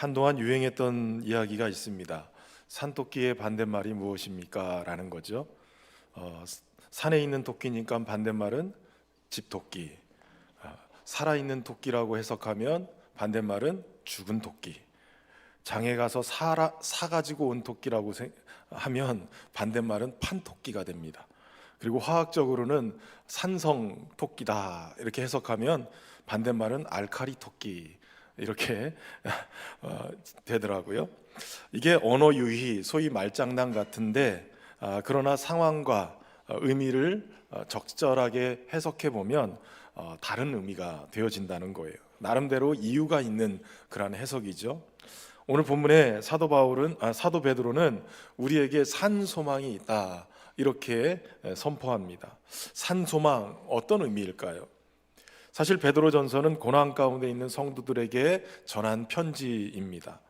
한동안 유행했던 이야기가 있습니다. 산토끼의 반대말이 무엇입니까? 라는 거죠. 산에 있는 토끼니까 반대말은 집토끼. 살아있는 토끼라고 해석하면 반대말은 죽은 토끼. 장에 가서 사가지고 온 토끼라고 하면 반대말은 판토끼가 됩니다. 그리고 화학적으로는 산성 토끼다 이렇게 해석하면 반대말은 알카리 토끼 이렇게 되더라고요. 이게 언어 유희, 소위 말장난 같은데 그러나 상황과 의미를 적절하게 해석해 보면 다른 의미가 되어진다는 거예요. 나름대로 이유가 있는 그런 해석이죠. 오늘 본문에 사도 베드로는 우리에게 산 소망이 있다 이렇게 선포합니다. 산 소망 어떤 의미일까요? 사실 베드로전서는 고난 가운데 있는 성도들에게 전한 편지입니다.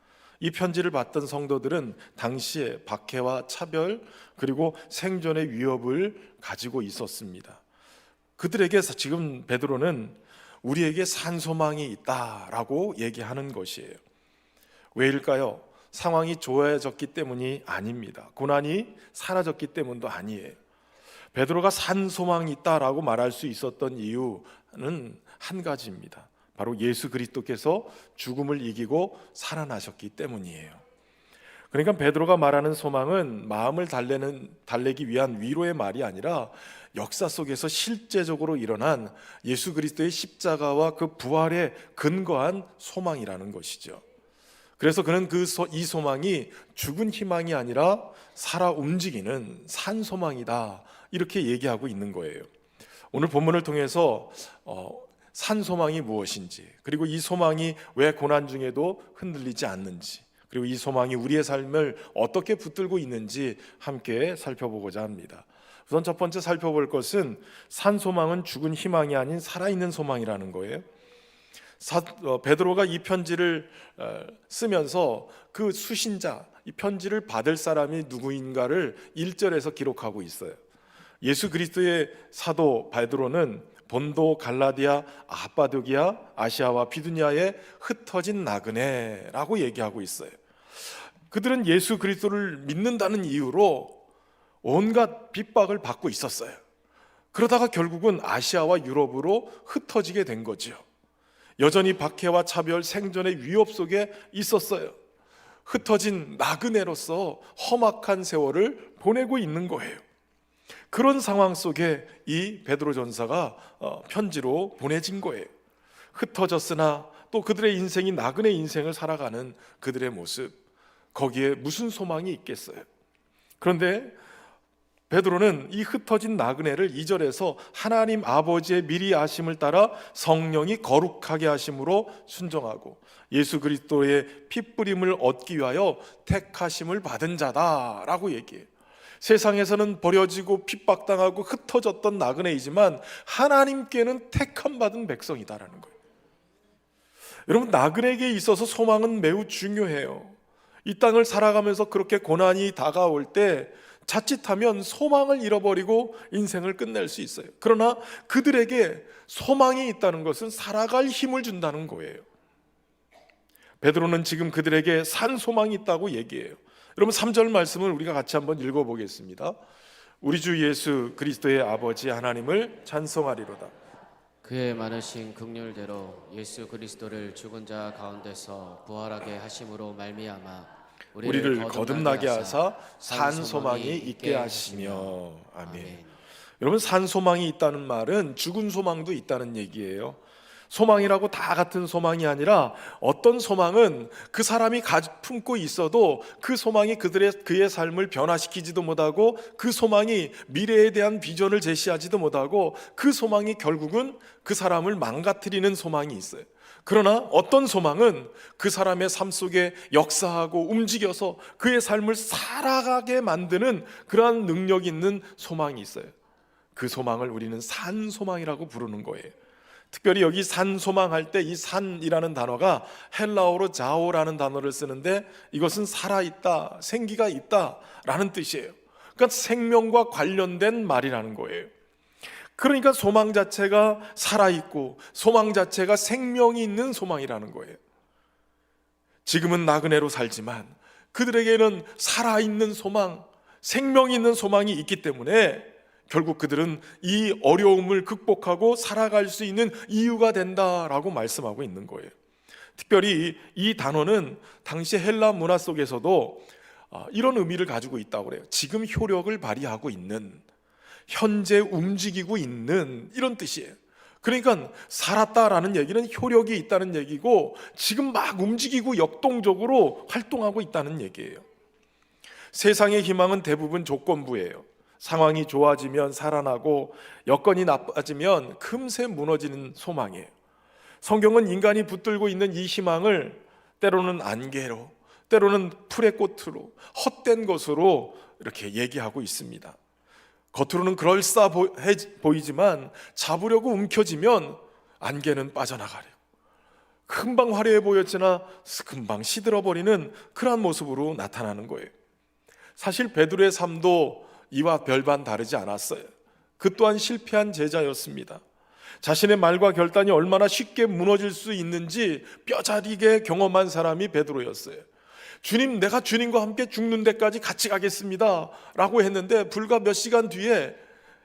이 편지를 받던 성도들은 당시에 박해와 차별 그리고 생존의 위협을 가지고 있었습니다. 그들에게 지금 베드로는 우리에게 산 소망이 있다라고 얘기하는 것이에요. 왜일까요? 상황이 좋아졌기 때문이 아닙니다. 고난이 사라졌기 때문도 아니에요. 베드로가 산 소망이 있다라고 말할 수 있었던 이유는 한 가지입니다. 바로 예수 그리스도께서 죽음을 이기고 살아나셨기 때문이에요. 그러니까 베드로가 말하는 소망은 마음을 달래기 위한 위로의 말이 아니라 역사 속에서 실제적으로 일어난 예수 그리스도의 십자가와 그 부활에 근거한 소망이라는 것이죠. 그래서 그는 이 소망이 죽은 희망이 아니라 살아 움직이는 산 소망이다 이렇게 얘기하고 있는 거예요. 오늘 본문을 통해서 산 소망이 무엇인지, 그리고 이 소망이 왜 고난 중에도 흔들리지 않는지, 그리고 이 소망이 우리의 삶을 어떻게 붙들고 있는지 함께 살펴보고자 합니다. 우선 첫 번째 살펴볼 것은 산 소망은 죽은 희망이 아닌 살아있는 소망이라는 거예요. 베드로가 이 편지를 쓰면서 그 수신자, 이 편지를 받을 사람이 누구인가를 1절에서 기록하고 있어요. 예수 그리스도의 사도 베드로는 본도, 갈라디아, 아빠도기아, 아시아와 비두니아에 흩어진 나그네라고 얘기하고 있어요. 그들은 예수 그리스도를 믿는다는 이유로 온갖 핍박을 받고 있었어요. 그러다가 결국은 아시아와 유럽으로 흩어지게 된 거죠. 여전히 박해와 차별, 생존의 위협 속에 있었어요. 흩어진 나그네로서 험악한 세월을 보내고 있는 거예요. 그런 상황 속에 이 베드로 전서가 편지로 보내진 거예요. 흩어졌으나 또 그들의 인생이 나그네 인생을 살아가는 그들의 모습, 거기에 무슨 소망이 있겠어요? 그런데 베드로는 이 흩어진 나그네를 2절에서 하나님 아버지의 미리 아심을 따라 성령이 거룩하게 하심으로 순종하고 예수 그리스도의 핏부림을 얻기 위하여 택하심을 받은 자다라고 얘기해요. 세상에서는 버려지고 핍박당하고 흩어졌던 나그네이지만 하나님께는 택함 받은 백성이다라는 거예요. 여러분, 나그네에게 있어서 소망은 매우 중요해요. 이 땅을 살아가면서 그렇게 고난이 다가올 때 자칫하면 소망을 잃어버리고 인생을 끝낼 수 있어요. 그러나 그들에게 소망이 있다는 것은 살아갈 힘을 준다는 거예요. 베드로는 지금 그들에게 산 소망이 있다고 얘기해요. 여러분, 3절 말씀을 우리가 같이 한번 읽어보겠습니다. 우리 주 예수 그리스도의 아버지 하나님을 찬송하리로다. 그의 많으신 긍휼대로 예수 그리스도를 죽은 자 가운데서 부활하게 하심으로 말미암아 우리를 거듭나게 하사 산 소망이 있게 하시며. 아멘. 여러분, 산 소망이 있다는 말은 죽은 소망도 있다는 얘기예요. 소망이라고 다 같은 소망이 아니라 어떤 소망은 그 사람이 품고 있어도 그 소망이 그의 삶을 변화시키지도 못하고 그 소망이 미래에 대한 비전을 제시하지도 못하고 그 소망이 결국은 그 사람을 망가뜨리는 소망이 있어요. 그러나 어떤 소망은 그 사람의 삶 속에 역사하고 움직여서 그의 삶을 살아가게 만드는 그러한 능력이 있는 소망이 있어요. 그 소망을 우리는 산 소망이라고 부르는 거예요. 특별히 여기 산 소망할 때 이 산이라는 단어가 헬라어로 자오라는 단어를 쓰는데 이것은 살아있다, 생기가 있다라는 뜻이에요. 그러니까 생명과 관련된 말이라는 거예요. 그러니까 소망 자체가 살아있고 소망 자체가 생명이 있는 소망이라는 거예요. 지금은 나그네로 살지만 그들에게는 살아있는 소망, 생명 있는 소망이 있기 때문에 결국 그들은 이 어려움을 극복하고 살아갈 수 있는 이유가 된다라고 말씀하고 있는 거예요. 특별히 이 단어는 당시 헬라 문화 속에서도 이런 의미를 가지고 있다고 그래요. 지금 효력을 발휘하고 있는, 현재 움직이고 있는, 이런 뜻이에요. 그러니까 살았다라는 얘기는 효력이 있다는 얘기고 지금 막 움직이고 역동적으로 활동하고 있다는 얘기예요. 세상의 희망은 대부분 조건부예요. 상황이 좋아지면 살아나고 여건이 나빠지면 금세 무너지는 소망이에요. 성경은 인간이 붙들고 있는 이 희망을 때로는 안개로, 때로는 풀의 꽃으로, 헛된 것으로 이렇게 얘기하고 있습니다. 겉으로는 그럴싸해 보이지만 잡으려고 움켜쥐면 안개는 빠져나가려고, 금방 화려해 보였으나 금방 시들어버리는 그러한 모습으로 나타나는 거예요. 사실 베드로의 삶도 이와 별반 다르지 않았어요. 그 또한 실패한 제자였습니다. 자신의 말과 결단이 얼마나 쉽게 무너질 수 있는지 뼈저리게 경험한 사람이 베드로였어요. 주님, 내가 주님과 함께 죽는 데까지 같이 가겠습니다 라고 했는데 불과 몇 시간 뒤에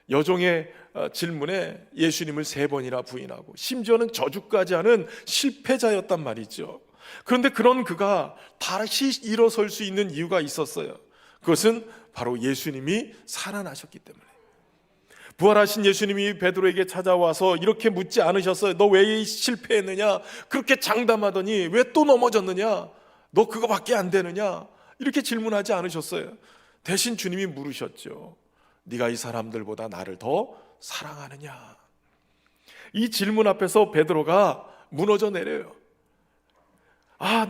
여종의 질문에 예수님을 3번이나 부인하고 심지어는 저주까지 하는 실패자였단 말이죠. 그런데 그런 그가 다시 일어설 수 있는 이유가 있었어요. 그것은 바로 예수님이 살아나셨기 때문에. 부활하신 예수님이 베드로에게 찾아와서 이렇게 묻지 않으셨어요. 너 왜 실패했느냐? 그렇게 장담하더니 왜 또 넘어졌느냐? 너 그거밖에 안 되느냐? 이렇게 질문하지 않으셨어요. 대신 주님이 물으셨죠. 네가 이 사람들보다 나를 더 사랑하느냐? 이 질문 앞에서 베드로가 무너져 내려요.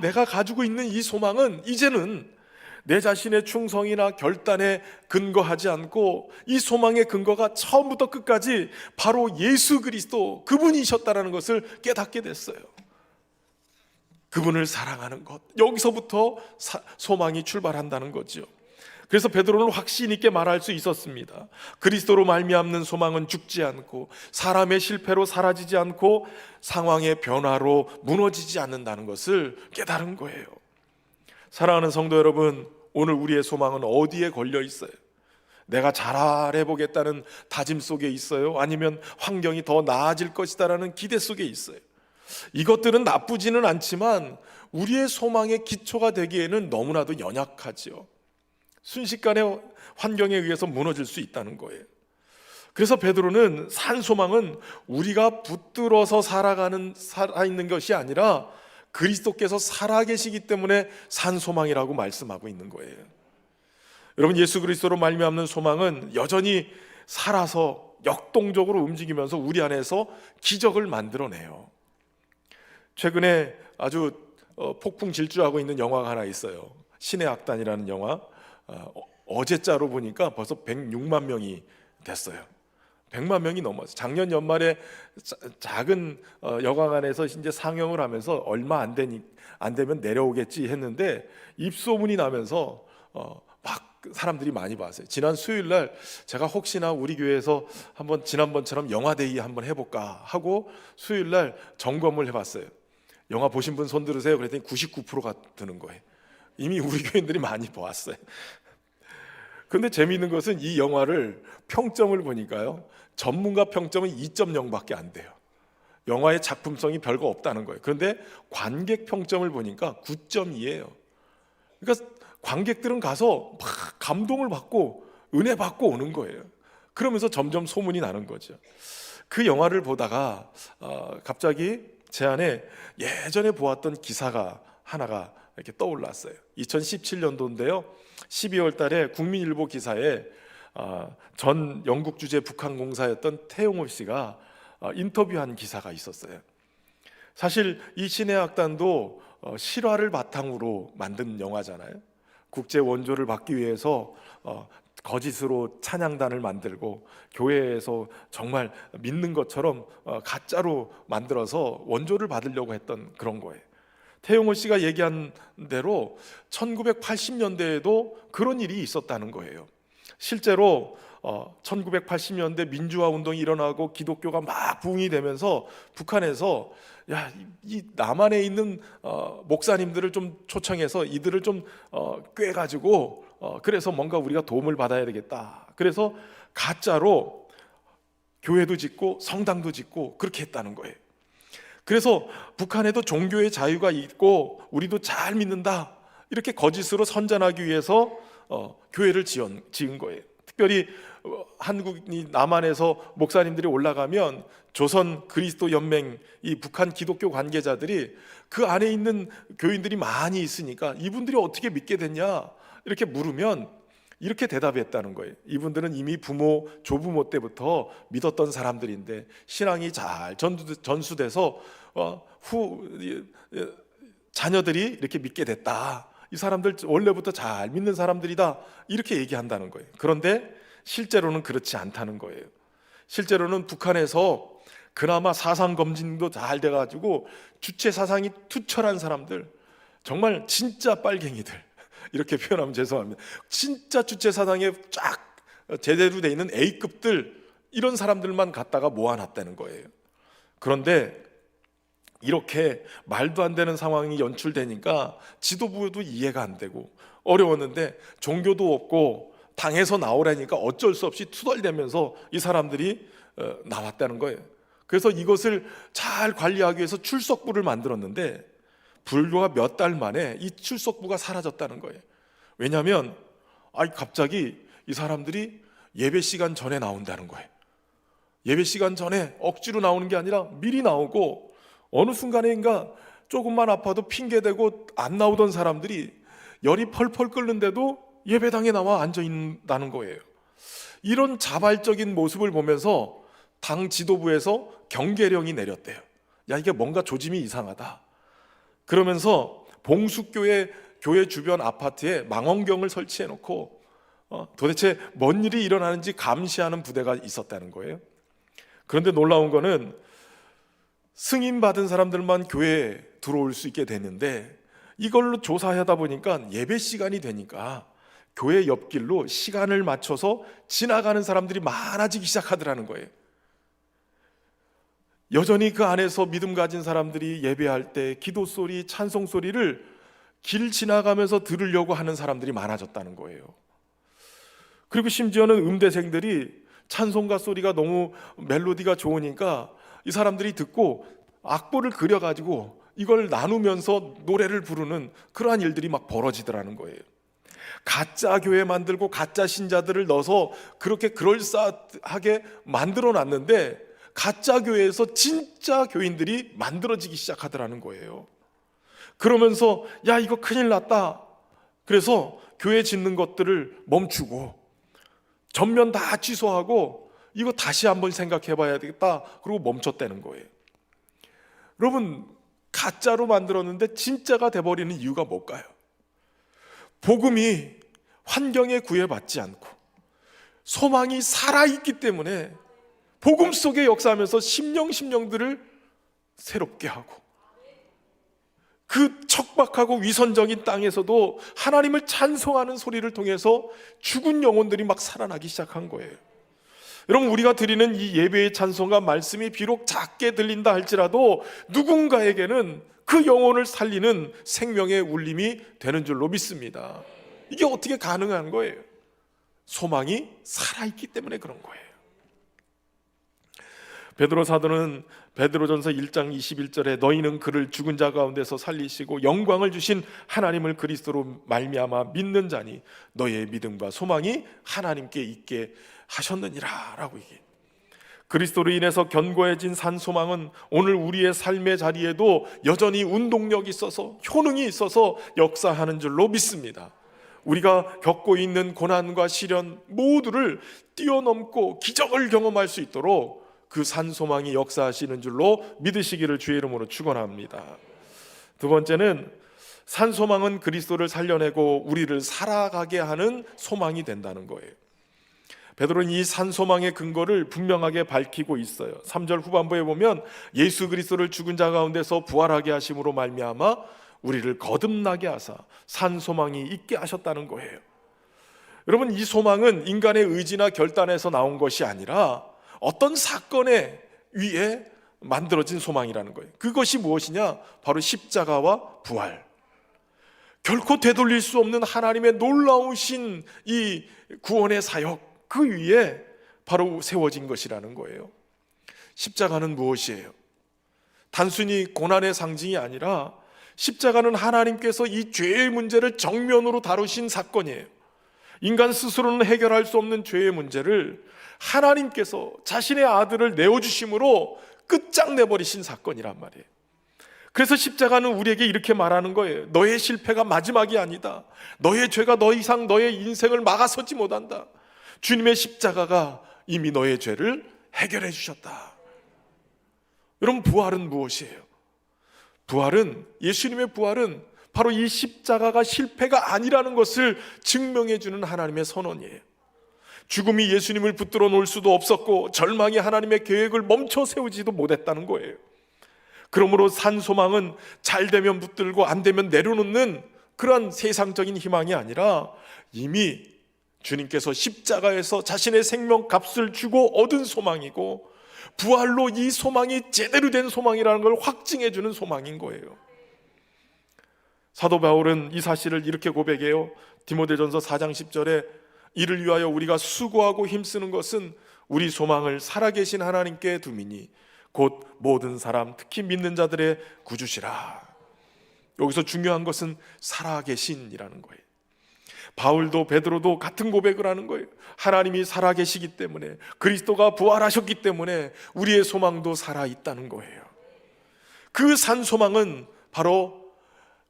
내가 가지고 있는 이 소망은 이제는 내 자신의 충성이나 결단에 근거하지 않고 이 소망의 근거가 처음부터 끝까지 바로 예수 그리스도, 그분이셨다는 것을 깨닫게 됐어요. 그분을 사랑하는 것, 여기서부터 소망이 출발한다는 거죠. 그래서 베드로는 확신 있게 말할 수 있었습니다. 그리스도로 말미암는 소망은 죽지 않고 사람의 실패로 사라지지 않고 상황의 변화로 무너지지 않는다는 것을 깨달은 거예요. 사랑하는 성도 여러분, 오늘 우리의 소망은 어디에 걸려 있어요? 내가 잘해보겠다는 다짐 속에 있어요? 아니면 환경이 더 나아질 것이다라는 기대 속에 있어요? 이것들은 나쁘지는 않지만 우리의 소망의 기초가 되기에는 너무나도 연약하죠. 순식간에 환경에 의해서 무너질 수 있다는 거예요. 그래서 베드로는 산 소망은 우리가 붙들어서 살아있는 것이 아니라 그리스도께서 살아계시기 때문에 산 소망이라고 말씀하고 있는 거예요. 여러분, 예수 그리스도로 말미암는 소망은 여전히 살아서 역동적으로 움직이면서 우리 안에서 기적을 만들어내요. 최근에 아주 폭풍 질주하고 있는 영화가 하나 있어요. 신의 악단이라는 영화. 어제자로 보니까 벌써 106만 명이 됐어요. 100만 명이 넘었어요. 작년 연말에 작은 영화관에서 이제 상영을 하면서 얼마 안 되면 내려오겠지 했는데 입소문이 나면서 막 사람들이 많이 봤어요. 지난 수요일 날 제가 혹시나 우리 교회에서 한번 지난번처럼 영화데이 한번 해볼까 하고 수요일 날 점검을 해봤어요. 영화 보신 분 손 들으세요. 그랬더니 99%가 드는 거예요. 이미 우리 교인들이 많이 보았어요. 그런데 재미있는 것은 이 영화를 평점을 보니까요, 전문가 평점은 2.0밖에 안 돼요. 영화의 작품성이 별거 없다는 거예요. 그런데 관객 평점을 보니까 9.2예요. 그러니까 관객들은 가서 막 감동을 받고 은혜 받고 오는 거예요. 그러면서 점점 소문이 나는 거죠. 그 영화를 보다가 갑자기 제 안에 예전에 보았던 기사가 하나가 이렇게 떠올랐어요. 2017년도인데요. 12월 달에 국민일보 기사에 전 영국 주재 북한공사였던 태용호 씨가 인터뷰한 기사가 있었어요. 사실 이 신의 악단도 실화를 바탕으로 만든 영화잖아요. 국제 원조를 받기 위해서 거짓으로 찬양단을 만들고 교회에서 정말 믿는 것처럼 가짜로 만들어서 원조를 받으려고 했던 그런 거예요. 태용호 씨가 얘기한 대로 1980년대에도 그런 일이 있었다는 거예요. 실제로 1980년대 민주화 운동이 일어나고 기독교가 막 부흥이 되면서 북한에서 야, 이 남한에 있는 목사님들을 좀 초청해서 이들을 좀 꿰가지고 그래서 뭔가 우리가 도움을 받아야 되겠다. 그래서 가짜로 교회도 짓고 성당도 짓고 그렇게 했다는 거예요. 그래서 북한에도 종교의 자유가 있고 우리도 잘 믿는다, 이렇게 거짓으로 선전하기 위해서 교회를 지은 거예요. 특별히 한국이 남한에서 목사님들이 올라가면 조선 그리스도 연맹, 이 북한 기독교 관계자들이 그 안에 있는 교인들이 많이 있으니까 이분들이 어떻게 믿게 됐냐 이렇게 물으면 이렇게 대답했다는 거예요. 이분들은 이미 부모, 조부모 때부터 믿었던 사람들인데 신앙이 잘 전수돼서 자녀들이 이렇게 믿게 됐다. 이 사람들 원래부터 잘 믿는 사람들이다, 이렇게 얘기한다는 거예요. 그런데 실제로는 그렇지 않다는 거예요. 실제로는 북한에서 그나마 사상 검증도 잘 돼가지고 주체 사상이 투철한 사람들, 정말 진짜 빨갱이들, 이렇게 표현하면 죄송합니다. 진짜 주체 사상에 쫙 제대로 돼 있는 A급들, 이런 사람들만 갖다가 모아놨다는 거예요. 그런데 이렇게 말도 안 되는 상황이 연출되니까 지도부도 이해가 안 되고 어려웠는데 종교도 없고 당에서 나오라니까 어쩔 수 없이 투덜대면서 이 사람들이 나왔다는 거예요. 그래서 이것을 잘 관리하기 위해서 출석부를 만들었는데 불과 몇 달 만에 이 출석부가 사라졌다는 거예요. 왜냐하면 갑자기 이 사람들이 예배 시간 전에 나온다는 거예요. 예배 시간 전에 억지로 나오는 게 아니라 미리 나오고, 어느 순간에인가 조금만 아파도 핑계대고 안 나오던 사람들이 열이 펄펄 끓는데도 예배당에 나와 앉아 있다는 거예요. 이런 자발적인 모습을 보면서 당 지도부에서 경계령이 내렸대요. 야, 이게 뭔가 조짐이 이상하다. 그러면서 봉숙교회 교회 주변 아파트에 망원경을 설치해 놓고 도대체 뭔 일이 일어나는지 감시하는 부대가 있었다는 거예요. 그런데 놀라운 거는 승인 받은 사람들만 교회에 들어올 수 있게 됐는데, 이걸로 조사하다 보니까 예배 시간이 되니까 교회 옆길로 시간을 맞춰서 지나가는 사람들이 많아지기 시작하더라는 거예요. 여전히 그 안에서 믿음 가진 사람들이 예배할 때 기도 소리, 찬송 소리를 길 지나가면서 들으려고 하는 사람들이 많아졌다는 거예요. 그리고 심지어는 음대생들이 찬송가 소리가 너무 멜로디가 좋으니까 이 사람들이 듣고 악보를 그려가지고 이걸 나누면서 노래를 부르는 그러한 일들이 막 벌어지더라는 거예요. 가짜 교회 만들고 가짜 신자들을 넣어서 그렇게 그럴싸하게 만들어 놨는데 가짜 교회에서 진짜 교인들이 만들어지기 시작하더라는 거예요. 그러면서 야, 이거 큰일 났다. 그래서 교회 짓는 것들을 멈추고 전면 다 취소하고 이거 다시 한번 생각해 봐야 되겠다. 그리고 멈췄다는 거예요. 여러분, 가짜로 만들었는데 진짜가 돼버리는 이유가 뭘까요? 복음이 환경에 구애받지 않고 소망이 살아있기 때문에 복음 속에 역사하면서 심령들을 새롭게 하고, 그 척박하고 위선적인 땅에서도 하나님을 찬송하는 소리를 통해서 죽은 영혼들이 막 살아나기 시작한 거예요. 여러분, 우리가 드리는 이 예배의 찬송과 말씀이 비록 작게 들린다 할지라도 누군가에게는 그 영혼을 살리는 생명의 울림이 되는 줄로 믿습니다. 이게 어떻게 가능한 거예요? 소망이 살아있기 때문에 그런 거예요. 베드로 사도는 베드로전서 1장 21절에 너희는 그를 죽은 자 가운데서 살리시고 영광을 주신 하나님을 그리스도로 말미암아 믿는 자니 너희의 믿음과 소망이 하나님께 있게 하셨느니라 라고 얘기해요. 그리스도로 인해서 견고해진 산 소망은 오늘 우리의 삶의 자리에도 여전히 운동력이 있어서 효능이 있어서 역사하는 줄로 믿습니다. 우리가 겪고 있는 고난과 시련 모두를 뛰어넘고 기적을 경험할 수 있도록 그 산소망이 역사하시는 줄로 믿으시기를 주의 이름으로 축원합니다. 두 번째는 산소망은 그리스도를 살려내고 우리를 살아가게 하는 소망이 된다는 거예요. 베드로는 이 산소망의 근거를 분명하게 밝히고 있어요. 3절 후반부에 보면 예수 그리스도를 죽은 자 가운데서 부활하게 하심으로 말미암아 우리를 거듭나게 하사 산소망이 있게 하셨다는 거예요. 여러분, 이 소망은 인간의 의지나 결단에서 나온 것이 아니라 어떤 사건에 위에 만들어진 소망이라는 거예요. 그것이 무엇이냐? 바로 십자가와 부활. 결코 되돌릴 수 없는 하나님의 놀라우신 이 구원의 사역, 그 위에 바로 세워진 것이라는 거예요. 십자가는 무엇이에요? 단순히 고난의 상징이 아니라 십자가는 하나님께서 이 죄의 문제를 정면으로 다루신 사건이에요. 인간 스스로는 해결할 수 없는 죄의 문제를 하나님께서 자신의 아들을 내어주심으로 끝장내버리신 사건이란 말이에요. 그래서 십자가는 우리에게 이렇게 말하는 거예요. 너의 실패가 마지막이 아니다. 너의 죄가 더 이상 너의 인생을 막아서지 못한다. 주님의 십자가가 이미 너의 죄를 해결해 주셨다. 여러분, 부활은 무엇이에요? 예수님의 부활은 바로 이 십자가가 실패가 아니라는 것을 증명해 주는 하나님의 선언이에요. 죽음이 예수님을 붙들어 놓을 수도 없었고 절망이 하나님의 계획을 멈춰 세우지도 못했다는 거예요. 그러므로 산 소망은 잘 되면 붙들고 안 되면 내려놓는 그런 세상적인 희망이 아니라 이미 주님께서 십자가에서 자신의 생명값을 주고 얻은 소망이고, 부활로 이 소망이 제대로 된 소망이라는 걸 확증해 주는 소망인 거예요. 사도 바울은 이 사실을 이렇게 고백해요. 디모데전서 4장 10절에 이를 위하여 우리가 수고하고 힘쓰는 것은 우리 소망을 살아계신 하나님께 두미니 곧 모든 사람, 특히 믿는 자들의 구주시라. 여기서 중요한 것은 살아계신이라는 거예요. 바울도 베드로도 같은 고백을 하는 거예요. 하나님이 살아계시기 때문에, 그리스도가 부활하셨기 때문에 우리의 소망도 살아있다는 거예요. 그 산 소망은 바로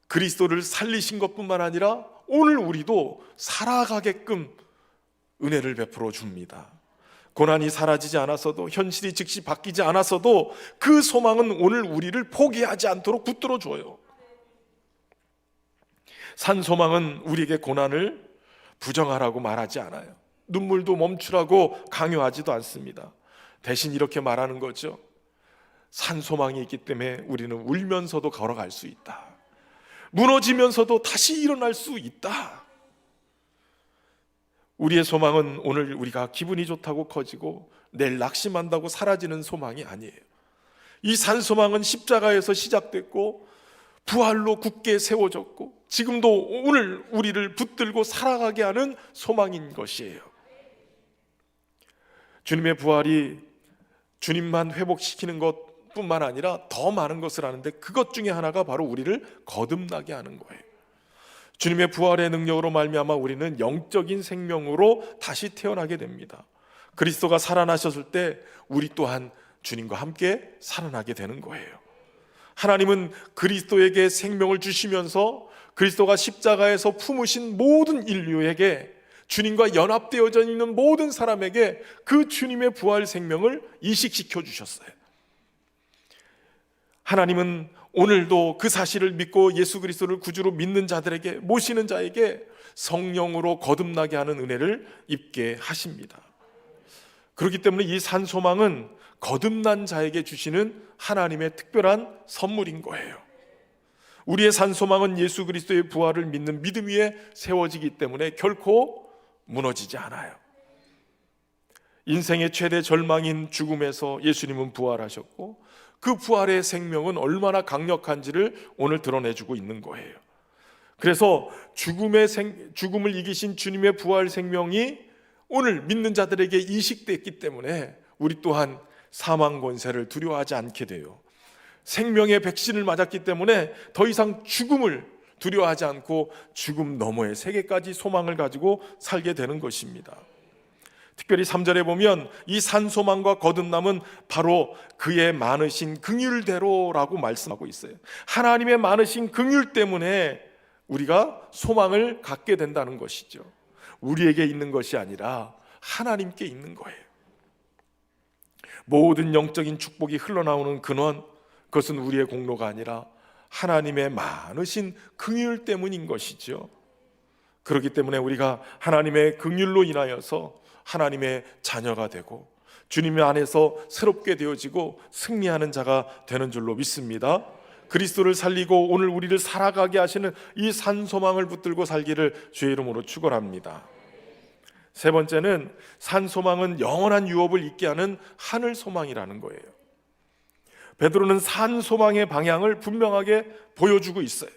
그리스도를 살리신 것뿐만 아니라 오늘 우리도 살아가게끔 은혜를 베풀어 줍니다. 고난이 사라지지 않았어도, 현실이 즉시 바뀌지 않았어도 그 소망은 오늘 우리를 포기하지 않도록 붙들어 줘요. 산 소망은 우리에게 고난을 부정하라고 말하지 않아요. 눈물도 멈추라고 강요하지도 않습니다. 대신 이렇게 말하는 거죠. 산 소망이 있기 때문에 우리는 울면서도 걸어갈 수 있다. 무너지면서도 다시 일어날 수 있다. 우리의 소망은 오늘 우리가 기분이 좋다고 커지고 내일 낙심한다고 사라지는 소망이 아니에요. 이 산 소망은 십자가에서 시작됐고 부활로 굳게 세워졌고 지금도 오늘 우리를 붙들고 살아가게 하는 소망인 것이에요. 주님의 부활이 주님만 회복시키는 것뿐만 아니라 더 많은 것을 하는데, 그것 중에 하나가 바로 우리를 거듭나게 하는 거예요. 주님의 부활의 능력으로 말미암아 우리는 영적인 생명으로 다시 태어나게 됩니다. 그리스도가 살아나셨을 때 우리 또한 주님과 함께 살아나게 되는 거예요. 하나님은 그리스도에게 생명을 주시면서 그리스도가 십자가에서 품으신 모든 인류에게, 주님과 연합되어져 있는 모든 사람에게 그 주님의 부활 생명을 이식시켜 주셨어요. 하나님은 오늘도 그 사실을 믿고 예수 그리스도를 구주로 믿는 자들에게, 모시는 자에게 성령으로 거듭나게 하는 은혜를 입게 하십니다. 그렇기 때문에 이 산 소망은 거듭난 자에게 주시는 하나님의 특별한 선물인 거예요. 우리의 산 소망은 예수 그리스도의 부활을 믿는 믿음 위에 세워지기 때문에 결코 무너지지 않아요. 인생의 최대 절망인 죽음에서 예수님은 부활하셨고, 그 부활의 생명은 얼마나 강력한지를 오늘 드러내주고 있는 거예요. 그래서 죽음을 이기신 주님의 부활 생명이 오늘 믿는 자들에게 이식됐기 때문에 우리 또한 사망 권세를 두려워하지 않게 돼요. 생명의 백신을 맞았기 때문에 더 이상 죽음을 두려워하지 않고 죽음 너머의 세계까지 소망을 가지고 살게 되는 것입니다. 특별히 3절에 보면 이 산소망과 거듭남은 바로 그의 많으신 긍휼대로라고 말씀하고 있어요. 하나님의 많으신 긍휼 때문에 우리가 소망을 갖게 된다는 것이죠. 우리에게 있는 것이 아니라 하나님께 있는 거예요. 모든 영적인 축복이 흘러나오는 근원, 그것은 우리의 공로가 아니라 하나님의 많으신 긍휼 때문인 것이죠. 그렇기 때문에 우리가 하나님의 긍휼로 인하여서 하나님의 자녀가 되고 주님의 안에서 새롭게 되어지고 승리하는 자가 되는 줄로 믿습니다. 그리스도를 살리고 오늘 우리를 살아가게 하시는 이 산소망을 붙들고 살기를 주의 이름으로 축원합니다. 세 번째는 산소망은 영원한 유업을 잊게 하는 하늘 소망이라는 거예요. 베드로는 산 소망의 방향을 분명하게 보여주고 있어요.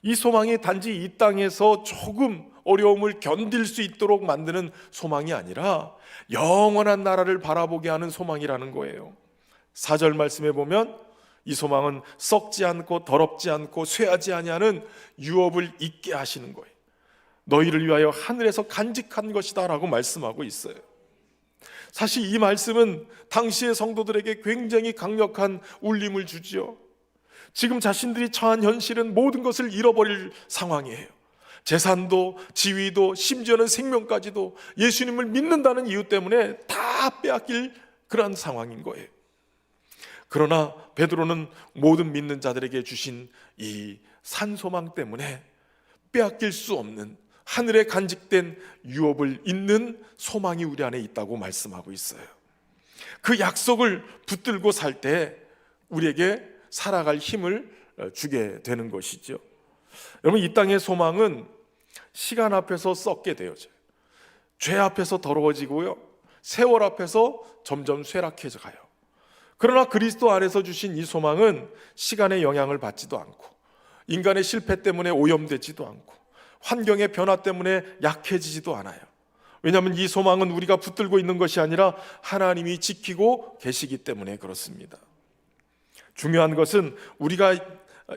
이 소망이 단지 이 땅에서 조금 어려움을 견딜 수 있도록 만드는 소망이 아니라 영원한 나라를 바라보게 하는 소망이라는 거예요. 4절 말씀에 보면 이 소망은 썩지 않고 더럽지 않고 쇠하지 아니하는 유업을 있게 하시는 거예요. 너희를 위하여 하늘에서 간직한 것이다 라고 말씀하고 있어요. 사실 이 말씀은 당시의 성도들에게 굉장히 강력한 울림을 주지요. 지금 자신들이 처한 현실은 모든 것을 잃어버릴 상황이에요. 재산도 지위도 심지어는 생명까지도 예수님을 믿는다는 이유 때문에 다 빼앗길 그런 상황인 거예요. 그러나 베드로는 모든 믿는 자들에게 주신 이 산소망 때문에 빼앗길 수 없는 하늘에 간직된 유업을 잇는 소망이 우리 안에 있다고 말씀하고 있어요. 그 약속을 붙들고 살 때 우리에게 살아갈 힘을 주게 되는 것이죠. 여러분, 이 땅의 소망은 시간 앞에서 썩게 되어져요. 죄 앞에서 더러워지고요, 세월 앞에서 점점 쇠락해져 가요. 그러나 그리스도 안에서 주신 이 소망은 시간의 영향을 받지도 않고 인간의 실패 때문에 오염되지도 않고 환경의 변화 때문에 약해지지도 않아요. 왜냐하면 이 소망은 우리가 붙들고 있는 것이 아니라 하나님이 지키고 계시기 때문에 그렇습니다. 중요한 것은 우리가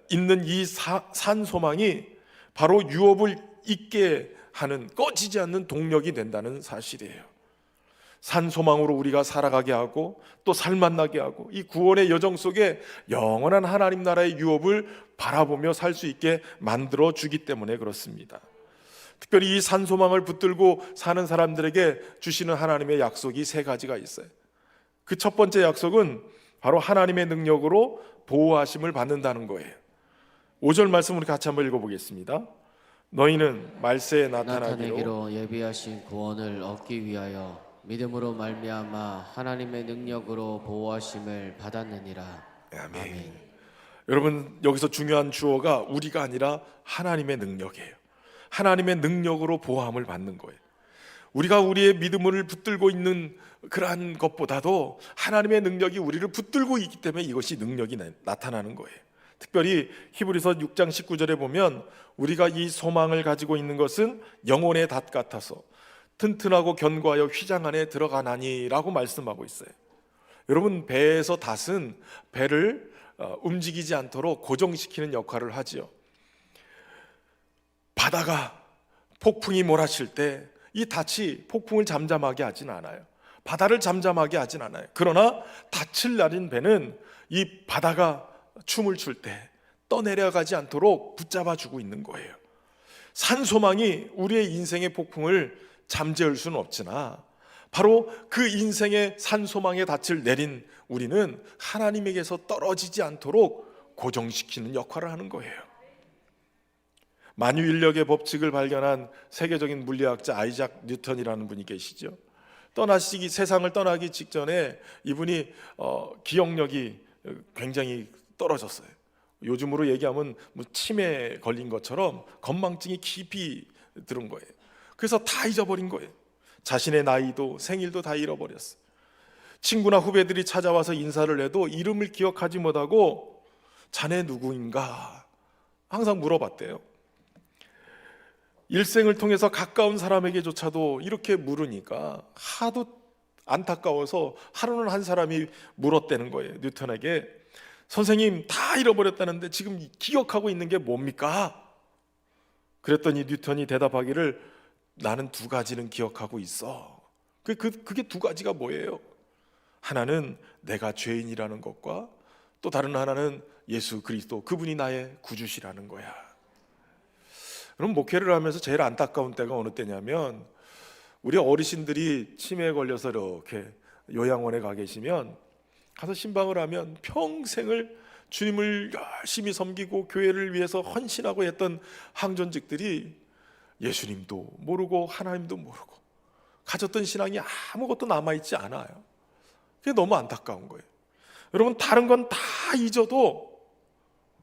있는 이 산 소망이 바로 유업을 잊게 하는, 꺼지지 않는 동력이 된다는 사실이에요. 산 소망으로 우리가 살아가게 하고 또 살만나게 하고 이 구원의 여정 속에 영원한 하나님 나라의 유업을 바라보며 살 수 있게 만들어 주기 때문에 그렇습니다. 특별히 이 산 소망을 붙들고 사는 사람들에게 주시는 하나님의 약속이 3가지가 있어요. 그 첫 번째 약속은 바로 하나님의 능력으로 보호하심을 받는다는 거예요. 5절 말씀 우리 같이 한번 읽어보겠습니다. 너희는 말세에 나타내기로 예비하신 구원을 얻기 위하여 믿음으로 말미암아 하나님의 능력으로 보호하심을 받았느니라. 아멘. 여러분, 여기서 중요한 주어가 우리가 아니라 하나님의 능력이에요. 하나님의 능력으로 보호함을 받는 거예요. 우리가 우리의 믿음을 붙들고 있는 그러한 것보다도 하나님의 능력이 우리를 붙들고 있기 때문에 이것이 능력이 나타나는 거예요. 특별히 히브리서 6장 19절에 보면 우리가 이 소망을 가지고 있는 것은 영혼의 닷 같아서 튼튼하고 견고하여 휘장 안에 들어가나니라고 말씀하고 있어요. 여러분, 배에서 닷은 배를 움직이지 않도록 고정시키는 역할을 하지요. 바다가 폭풍이 몰아칠 때 이 닷이 폭풍을 잠잠하게 하진 않아요. 바다를 잠잠하게 하진 않아요. 그러나 닻을 날린 배는 이 바다가 춤을 출 때 떠내려가지 않도록 붙잡아주고 있는 거예요. 산소망이 우리의 인생의 폭풍을 잠재울 수는 없으나 바로 그 인생의 산소망의 닻을 내린 우리는 하나님에게서 떨어지지 않도록 고정시키는 역할을 하는 거예요. 만유인력의 법칙을 발견한 세계적인 물리학자 아이작 뉴턴이라는 분이 계시죠. 세상을 떠나기 직전에 이분이 기억력이 굉장히 떨어졌어요. 요즘으로 얘기하면 뭐 치매에 걸린 것처럼 건망증이 깊이 들은 거예요. 그래서 다 잊어버린 거예요. 자신의 나이도 생일도 다 잃어버렸어요. 친구나 후배들이 찾아와서 인사를 해도 이름을 기억하지 못하고 자네 누구인가 항상 물어봤대요. 일생을 통해서 가까운 사람에게조차도 이렇게 물으니까 하도 안타까워서 하루는 한 사람이 물었다는 거예요. 뉴턴에게, 선생님 다 잃어버렸다는데 지금 기억하고 있는 게 뭡니까? 그랬더니 뉴턴이 대답하기를, 나는 2가지는 기억하고 있어. 그게 2가지가 뭐예요? 하나는 내가 죄인이라는 것과 또 다른 하나는 예수 그리스도, 그분이 나의 구주시라는 거야. 그럼 목회를 하면서 제일 안타까운 때가 어느 때냐면, 우리 어르신들이 치매에 걸려서 이렇게 요양원에 가 계시면 가서 신방을 하면 평생을 주님을 열심히 섬기고 교회를 위해서 헌신하고 했던 항존직들이 예수님도 모르고 하나님도 모르고 가졌던 신앙이 아무것도 남아있지 않아요. 그게 너무 안타까운 거예요. 여러분, 다른 건 다 잊어도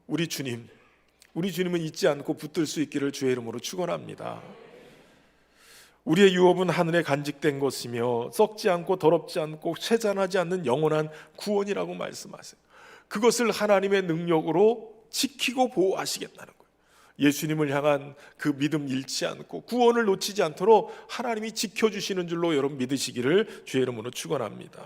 우리 주님은 잊지 않고 붙들 수 있기를 주의 이름으로 축원합니다. 우리의 유업은 하늘에 간직된 것이며 썩지 않고 더럽지 않고 쇠잔하지 않는 영원한 구원이라고 말씀하세요. 그것을 하나님의 능력으로 지키고 보호하시겠다는 거예요. 예수님을 향한 그 믿음 잃지 않고 구원을 놓치지 않도록 하나님이 지켜주시는 줄로 여러분 믿으시기를 주의 이름으로 축원합니다.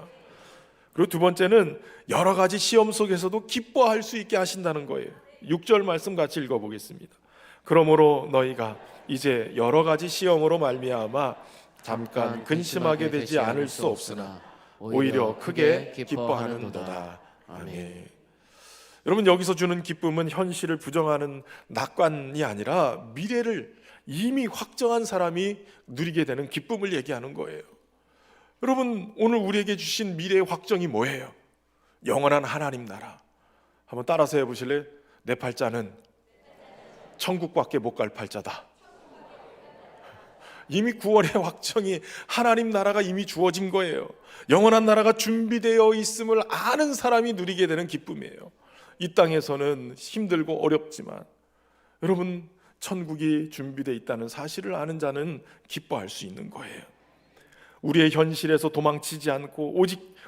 그리고 두 번째는 여러 가지 시험 속에서도 기뻐할 수 있게 하신다는 거예요. 6절 말씀 같이 읽어보겠습니다. 그러므로 너희가 이제 여러 가지 시험으로 말미암아 잠깐 근심하게 되지 않을 수 없으나 오히려 크게 기뻐하는도다. 아멘. 여러분, 여기서 주는 기쁨은 현실을 부정하는 낙관이 아니라 미래를 이미 확정한 사람이 누리게 되는 기쁨을 얘기하는 거예요. 여러분, 오늘 우리에게 주신 미래의 확정이 뭐예요? 영원한 하나님 나라. 한번 따라서 해보실래요? 내 팔자는 천국밖에 못 갈 팔자다. 이미 구원의 확정이, 하나님 나라가 이미 주어진 거예요. 영원한 나라가 준비되어 있음을 아는 사람이 누리게 되는 기쁨이에요. 이 땅에서는 힘들고 어렵지만 여러분, 천국이 준비되어 있다는 사실을 아는 자는 기뻐할 수 있는 거예요. 우리의 현실에서 도망치지 않고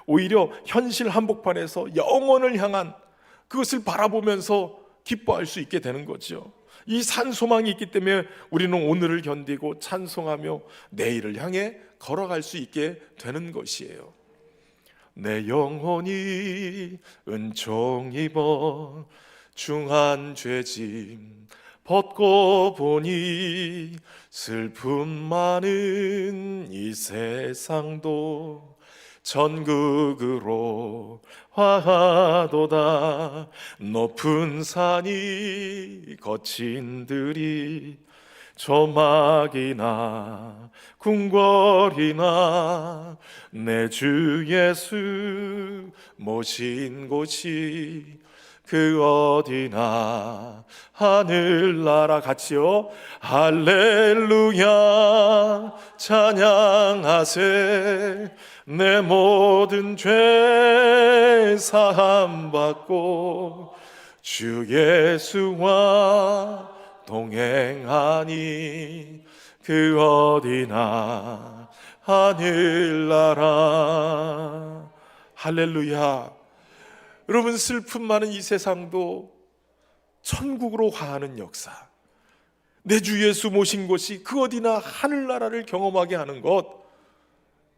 오히려 현실 한복판에서 영원을 향한 그것을 바라보면서 기뻐할 수 있게 되는 거죠. 이 산소망이 있기 때문에 우리는 오늘을 견디고 찬송하며 내일을 향해 걸어갈 수 있게 되는 것이에요. 내 영혼이 은총 입어 중한 죄짐 벗고 보니 슬픔 많은 이 세상도 천국으로 화하도다. 높은 산이 거친 들이 조막이나 궁궐이나 내 주 예수 모신 곳이 그 어디나 하늘나라. 같이요. 할렐루야 찬양하세. 내 모든 죄 사함 받고 주 예수와 동행하니 그 어디나 하늘나라. 할렐루야. 여러분, 슬픔 많은 이 세상도 천국으로 화하는 역사, 내 주 예수 모신 곳이 그 어디나 하늘나라를 경험하게 하는 것,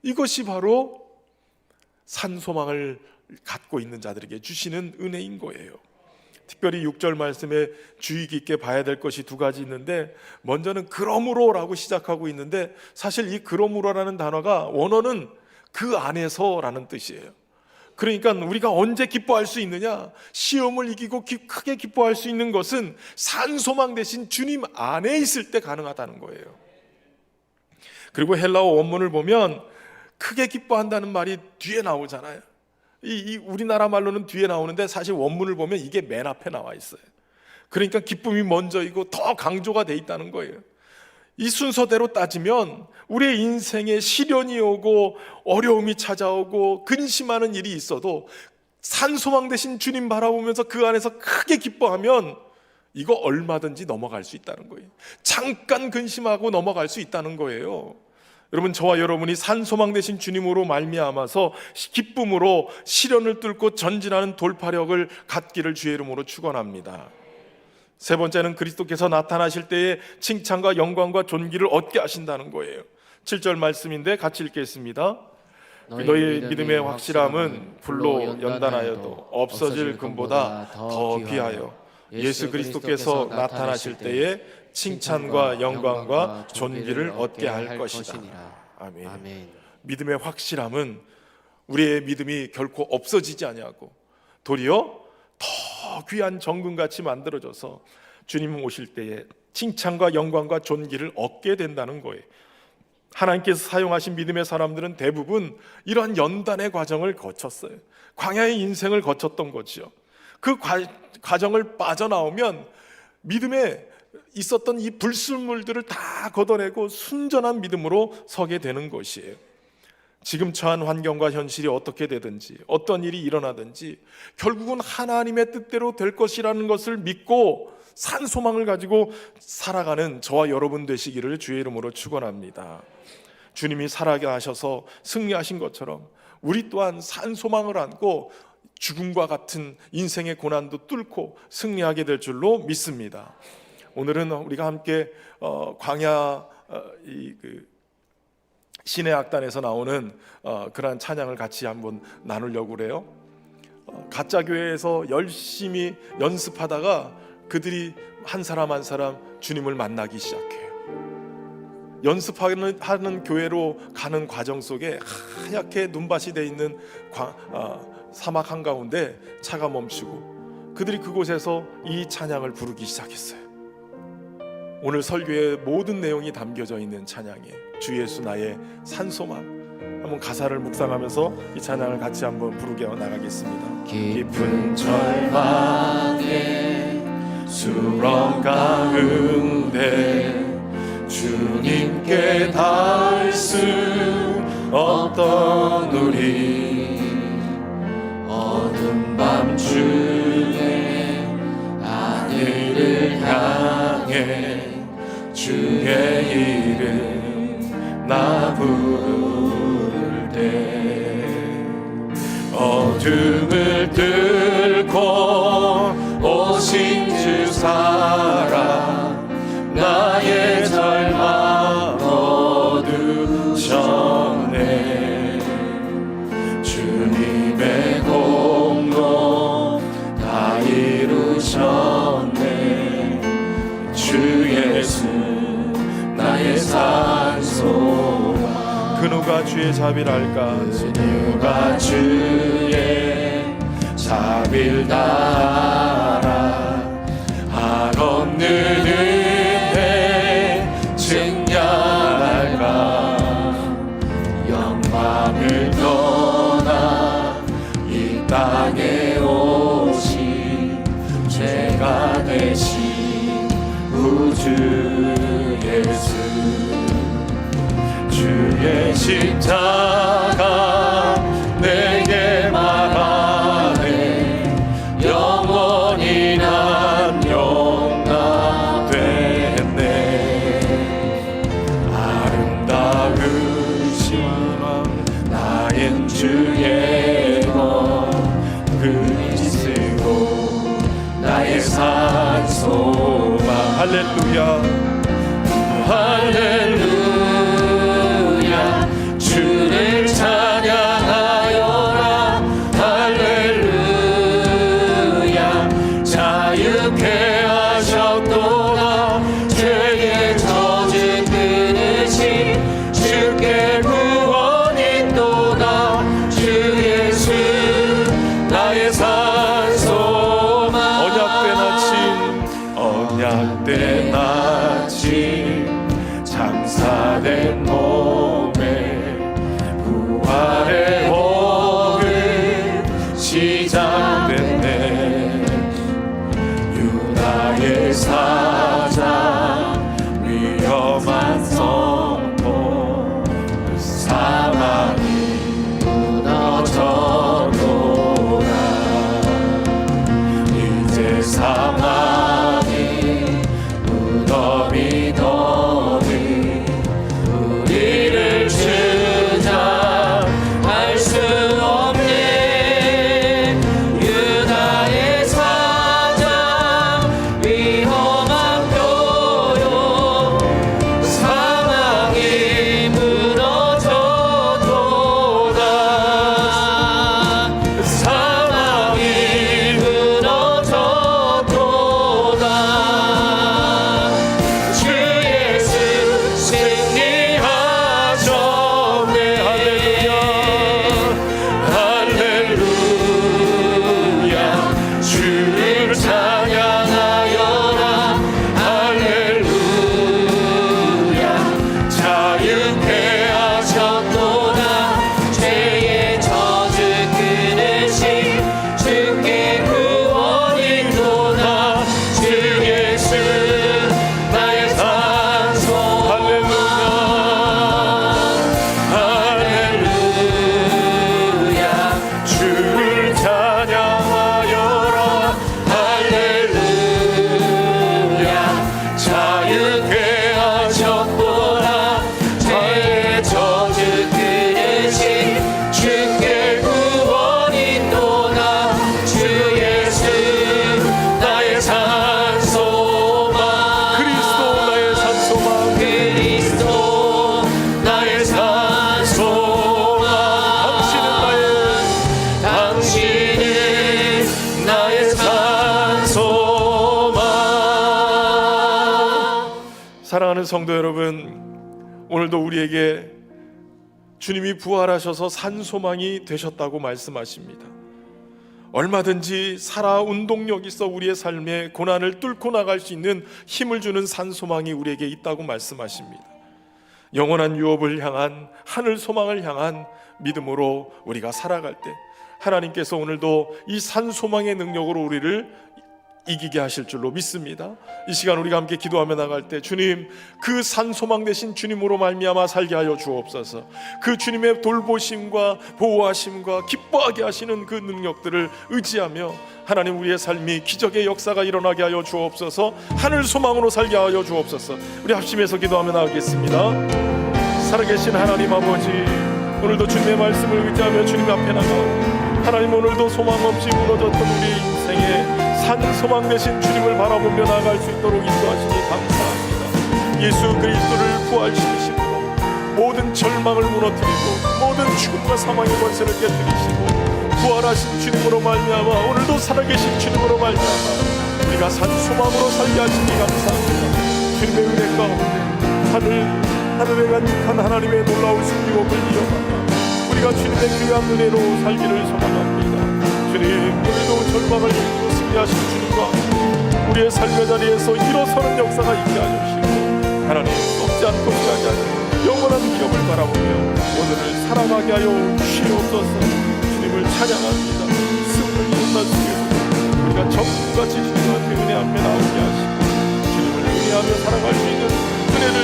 이것이 바로 산소망을 갖고 있는 자들에게 주시는 은혜인 거예요. 특별히 6절 말씀에 주의 깊게 봐야 될 것이 두 가지 있는데, 먼저는 그러므로라고 시작하고 있는데, 사실 이 그러므로라는 단어가 원어는 그 안에서라는 뜻이에요. 그러니까 우리가 언제 기뻐할 수 있느냐? 시험을 이기고 크게 기뻐할 수 있는 것은 산소망 대신 주님 안에 있을 때 가능하다는 거예요. 그리고 헬라어 원문을 보면 크게 기뻐한다는 말이 뒤에 나오잖아요. 이 우리나라 말로는 뒤에 나오는데 사실 원문을 보면 이게 맨 앞에 나와 있어요. 그러니까 기쁨이 먼저이고 더 강조가 돼 있다는 거예요. 이 순서대로 따지면 우리의 인생에 시련이 오고 어려움이 찾아오고 근심하는 일이 있어도 산소망 대신 주님 바라보면서 그 안에서 크게 기뻐하면 이거 얼마든지 넘어갈 수 있다는 거예요. 잠깐 근심하고 넘어갈 수 있다는 거예요. 여러분, 저와 여러분이 산소망 대신 주님으로 말미암아서 기쁨으로 시련을 뚫고 전진하는 돌파력을 갖기를 주의 이름으로 축원합니다. 세 번째는 그리스도께서 나타나실 때에 칭찬과 영광과 존귀를 얻게 하신다는 거예요. 7절 말씀인데 같이 읽겠습니다. 너희 믿음의 확실함은 불로 연단하여도 없어질 금보다 더 귀하여 예수 그리스도께서 나타나실 때에 칭찬과 영광과 존귀를 얻게 할 것이다. 아멘. 아멘. 믿음의 확실함은 우리의 믿음이 결코 없어지지 아니하고 도리어 더 귀한 정금같이 만들어져서 주님 오실 때에 칭찬과 영광과 존귀를 얻게 된다는 거예요. 하나님께서 사용하신 믿음의 사람들은 대부분 이러한 연단의 과정을 거쳤어요. 광야의 인생을 거쳤던 거지요. 그 과정을 빠져나오면 믿음에 있었던 이 불순물들을 다 걷어내고 순전한 믿음으로 서게 되는 것이에요. 지금 처한 환경과 현실이 어떻게 되든지 어떤 일이 일어나든지 결국은 하나님의 뜻대로 될 것이라는 것을 믿고 산소망을 가지고 살아가는 저와 여러분 되시기를 주의 이름으로 축원합니다. 주님이 살아게 하셔서 승리하신 것처럼 우리 또한 산소망을 안고 죽음과 같은 인생의 고난도 뚫고 승리하게 될 줄로 믿습니다. 오늘은 우리가 함께 광야 신의 악단에서 나오는 그러한 찬양을 같이 한번 나누려고 그래요. 가짜 교회에서 열심히 연습하다가 그들이 한 사람 한 사람 주님을 만나기 시작해요. 연습하는 교회로 가는 과정 속에 하얗게 눈밭이 돼 있는 사막 한가운데 차가 멈추고 그들이 그곳에서 이 찬양을 부르기 시작했어요. 오늘 설교의 모든 내용이 담겨져 있는 찬양이에요. 주 예수 나의 산소망. 한번 가사를 묵상하면서 이 찬양을 같이 한번 부르게 나가겠습니다. 깊은 절망에 수렁 가운데 주님께 닿을 수 없던 우리 어둠 밤중에 하늘을 향해 주의 이름 나 부를 때 어둠을 뚫고 오신 주 사랑 나의 절망 거두셨네. 주님의 공로 다 이루셨네. 주 예수 나의 산소망. 그 누가 주의 자비를 알까? 그 누가 주의 자비를 알아. 한없는 은혜 증량할까? 영광을 떠나 이 땅에 오신 죄가 되신 우주 예수. 주의 십자가 내게 말하네. 영원히 난 용납됐네. 아름다우시만 나의 주의 것 그리스도 나의 산소망. 할렐루야 할렐루야. 주를 찬양하여라. 할렐루야. 자유케 하셨도다. 죄의 저주 끊으신 주께 구원이 있도다. 주 예수 나의 산소망. 언약된 아침 장사된 몸에 부활의 복음 시작됐네. 유다의 사자 위험한 선포 사망이 무너져도다. 이제 사망이 무덤이 더니 우리 사랑하는 성도 여러분, 오늘도 우리에게 주님이 부활하셔서 산 소망이 되셨다고 말씀하십니다. 얼마든지 살아 운동력 있어 우리의 삶에 고난을 뚫고 나갈 수 있는 힘을 주는 산 소망이 우리에게 있다고 말씀하십니다. 영원한 유업을 향한, 하늘 소망을 향한 믿음으로 우리가 살아갈 때 하나님께서 오늘도 이 산 소망의 능력으로 우리를 이기게 하실 줄로 믿습니다. 이 시간 우리가 함께 기도하며 나갈 때 주님, 그 산 소망 되신 주님으로 말미암아 살게 하여 주옵소서. 그 주님의 돌보심과 보호하심과 기뻐하게 하시는 그 능력들을 의지하며 하나님, 우리의 삶이 기적의 역사가 일어나게 하여 주옵소서. 하늘 소망으로 살게 하여 주옵소서. 우리 합심해서 기도하며 나가겠습니다. 살아계신 하나님 아버지, 오늘도 주님의 말씀을 의지하며 주님 앞에 나가오. 하나님, 오늘도 소망 없이 무너졌던 우리 인생에 산 소망 되신 주님을 바라보며 나아갈 수 있도록 인도하시니 감사합니다. 예수 그리스도를 부활시키심으로 모든 절망을 무너뜨리고 모든 죽음과 사망의 권세를 깨뜨리시고 부활하신 주님으로 말미암아 오늘도 살아계신 주님으로 말미암아 우리가 산 소망으로 살게 하시니 감사합니다. 주님의 은혜 가운데 하늘에 간직한 하나님의 놀라우신 유업을 이어받아 우리가 주님의 귀한 은혜로 살기를 소망합니다. 주님, 우리도 절망을 이기고 승리하신 주님과 우리의 삶의 자리에서 일어서는 역사가 있게 하시고 하나님, 썩지 않고 지하지 않는 영원한 기업을 바라보며 오늘을 살아가게 하여 주시옵소서. 주님을 찬양합니다. 승을 이룬 날 속에서 우리가 전부같이 주님한테 은혜 앞에 나오게 하시고 주님을 의뢰하며 살아갈 수 있는 은혜를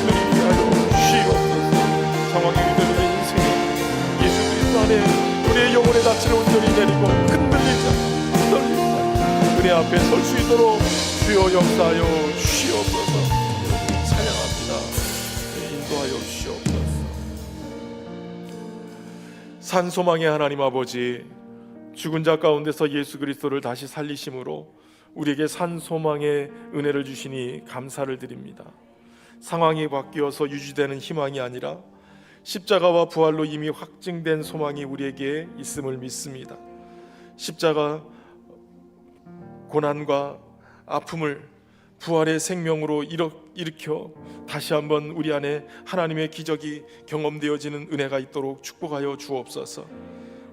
누리게 하여 주시옵소서. 상황이 위대한 인생에 예수 그리스도 안에 우리의 영혼의 낯을 온전히 내리고 흔들리지 않고 흔들리지 않고 은혜 앞에 설 수 있도록 주여 역사하여 주시옵소서. 찬양합니다. 인도하여 주시옵소서. 산소망의 하나님 아버지, 죽은 자 가운데서 예수 그리스도를 다시 살리심으로 우리에게 산소망의 은혜를 주시니 감사를 드립니다. 상황이 바뀌어서 유지되는 희망이 아니라 십자가와 부활로 이미 확증된 소망이 우리에게 있음을 믿습니다. 십자가 고난과 아픔을 부활의 생명으로 일으켜 다시 한번 우리 안에 하나님의 기적이 경험되어지는 은혜가 있도록 축복하여 주옵소서.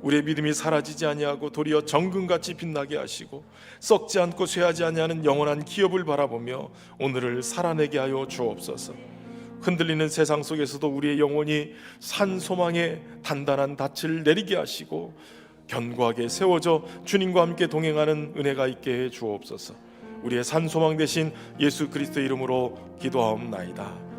우리의 믿음이 사라지지 아니하고 도리어 정금같이 빛나게 하시고 썩지 않고 쇠하지 아니하는 영원한 기업을 바라보며 오늘을 살아내게 하여 주옵소서. 흔들리는 세상 속에서도 우리의 영혼이 산 소망의 단단한 닻을 내리게 하시고 견고하게 세워져 주님과 함께 동행하는 은혜가 있게 해 주옵소서. 우리의 산 소망 되신 예수 그리스도의 이름으로 기도하옵나이다.